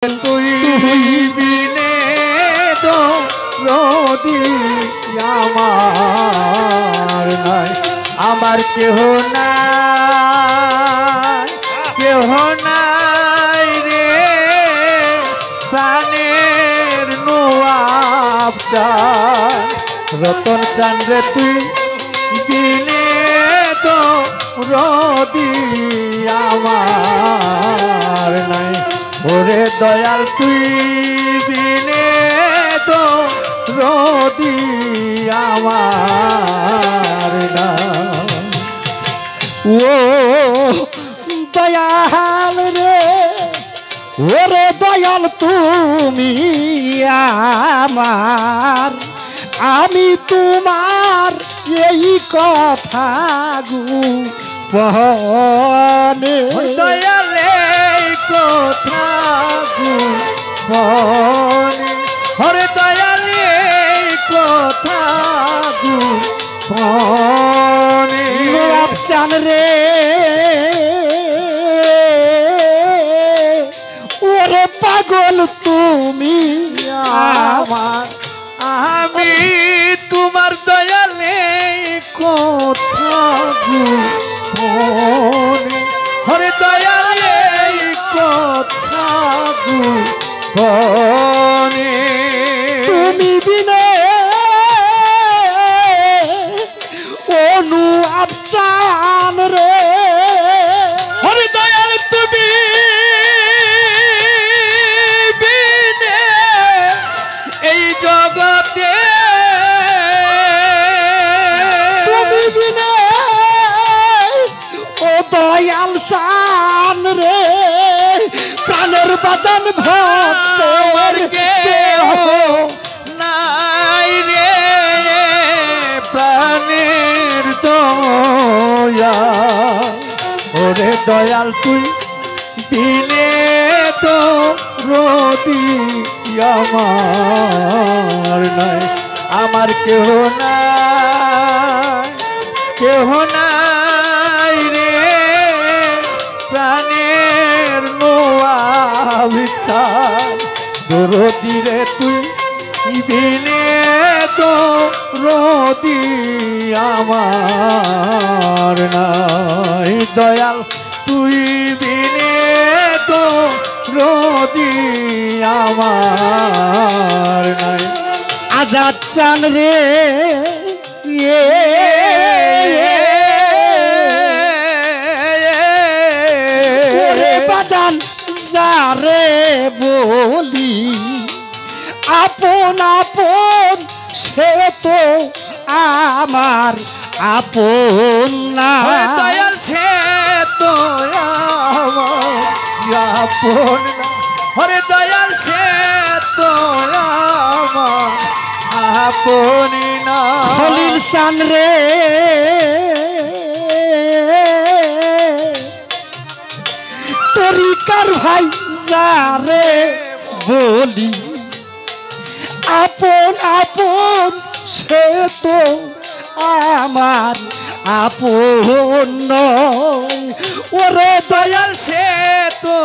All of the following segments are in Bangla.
তুই বিনে তো রোদি আমার নাই, আমার কেহ নাই, কেহ নাই রে প্রাণের নোয়াবদার। রতন চান রে তুই বিনে তো রোদি আমার নাই, ওরে দয়াল তুই বিনে তো রোদি আমার না। ও দয়াল রে, ওরে দয়াল তুমি আমার, আমি তোমার এই কথা গোপনে দয়ালে কথা গোপনে, হরে দয়ালে কথা গোপনে। চান রে ওরে পাগল তুমি আমার, আমি তোমার দয়ালে কথা গোপনে, হরে দয়ালে কথা গোপনে। তুমি বিনে অনু আফসান রে, হরে দয়াল তুমি বিনে এই জগতে, তুমি বিনে ও দয়াল চান রে, প্রাণের বাজান ভক্তের কেহ নাই রে প্রাণের দয়া। ওরে দয়াল তুই দিলে তো রোদি আমার নাই, আমার কেহ নাই, কেহ নাই রে প্রাণের নোয়াবিচার। রোদি রে তুই বিনে তো রোদি আমার নাই, দয়াল তুই বিনে তো রোদি আমার নাই। আজাদ চান রে ওরে বাজান যারে বলি আপন আপন, সে তো আমার আপন না। দয়াল সে তো আমার আপন না, হরে দয়াল সে তো আমার আপন না। খলিল চান রে তরিকার ভাই যারে বলি আপন আপন, সে তো আমার আপন নয়। ওরে দয়াল সে তো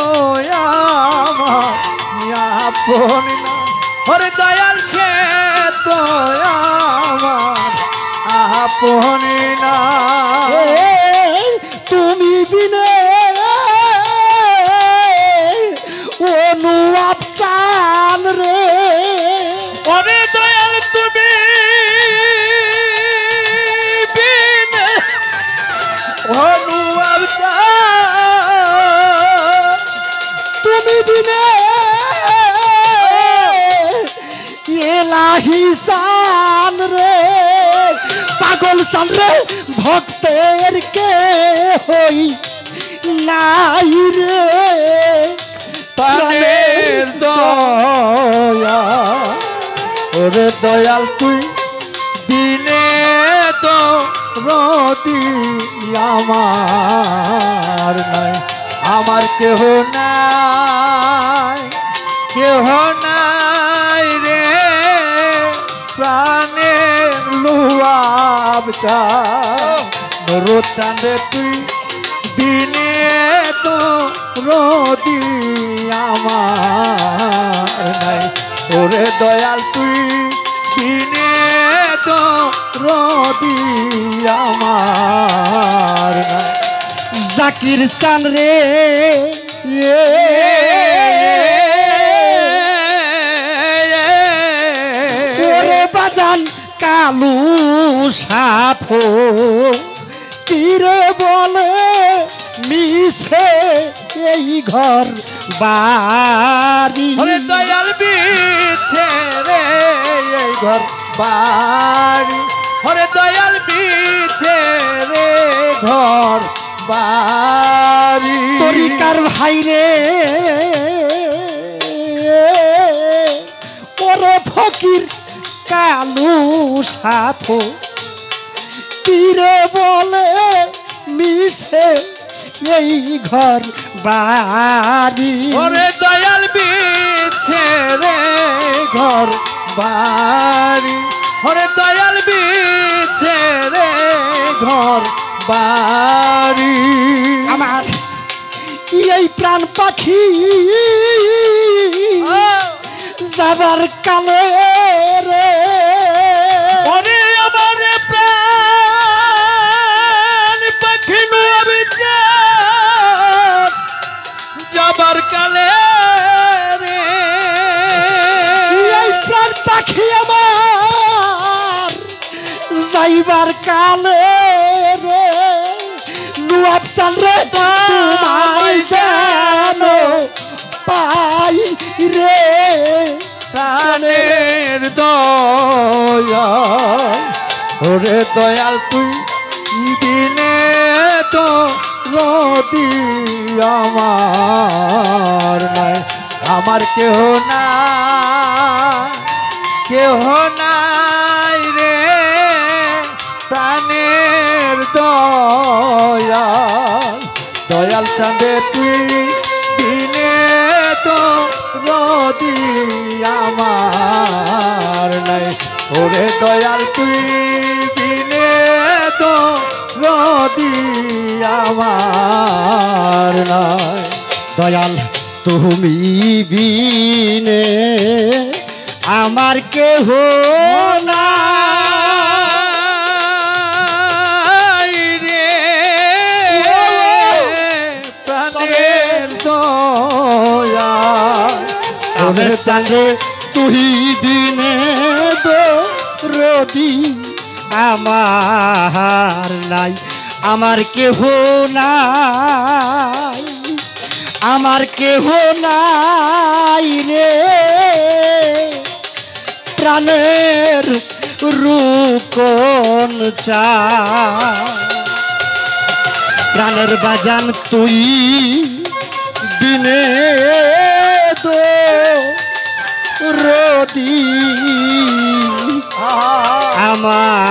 আমার আপন না, হরে দয়াল সে তো আমার আপন না। তুমি বিনে অনু আফসান রে, ওরে দয়াল তুমি বিনে অনু আফসান, তুমি বিনে এলাহি চান রে, পাগল চান রে ভক্তের কে হই নাই রে প্রাণের দয়া। ওরে দয়াল তুই দিনে তো রোদি আমার নাই, আমার কেহ নাই, কেহ নাই রে প্রাণের লুয়াবদার। রোদ চাঁদে তুই দিনে তো রদি আমার নাই ওরে দয়াল তুই দিনে তো রদি আমার নাই জাকির সান রে ওরে বাজান কালু সাফো কিরে বলে মিছে এই ঘর বাড়ি ওরে দয়াল বিছে রে এই ঘর বাড়ি ওরে দয়াল বিছে রে ঘর বাড়ি তরিকার ভাই রে ওরে ফকির কালু সাথো তীরে বলে মিছে এই ঘর বাড়ি ওরে দয়াল বিছে রে ঘর বাড়ি ওরে দয়াল বিছে রে ঘর বাড়ি আমার এই প্রাণ পাখি যাবার কালে রে ওরে আমার প্রাণ পাখি যাবার কালে রে এই প্রাণ পাখি আমার যাইবার কালে রে নুয়াবসান রে তোমায় জানো পাই রে প্রাণের দয়াল ওরে দয়াল তুই দিনে তো রদি আমার নাই আমার কেহ না কেহ নাই রে প্রাণের দয়াল দয়াল চাঁদে তুই দিনে তো রদি আমার নাই ওরে দয়াল তুই দিনে তো রদি আমার নাই দয়াল তুমি বিনে আমার কেহ না রে প্রাণের দয়াল ওরে চাঁদে তুই দিনে তো রদি আমার নাই আমার কেহ নাই আমার কেহ নাই রে প্রাণের রূপন চা প্রাণের বাজান তুই দিনে তো রদি আমার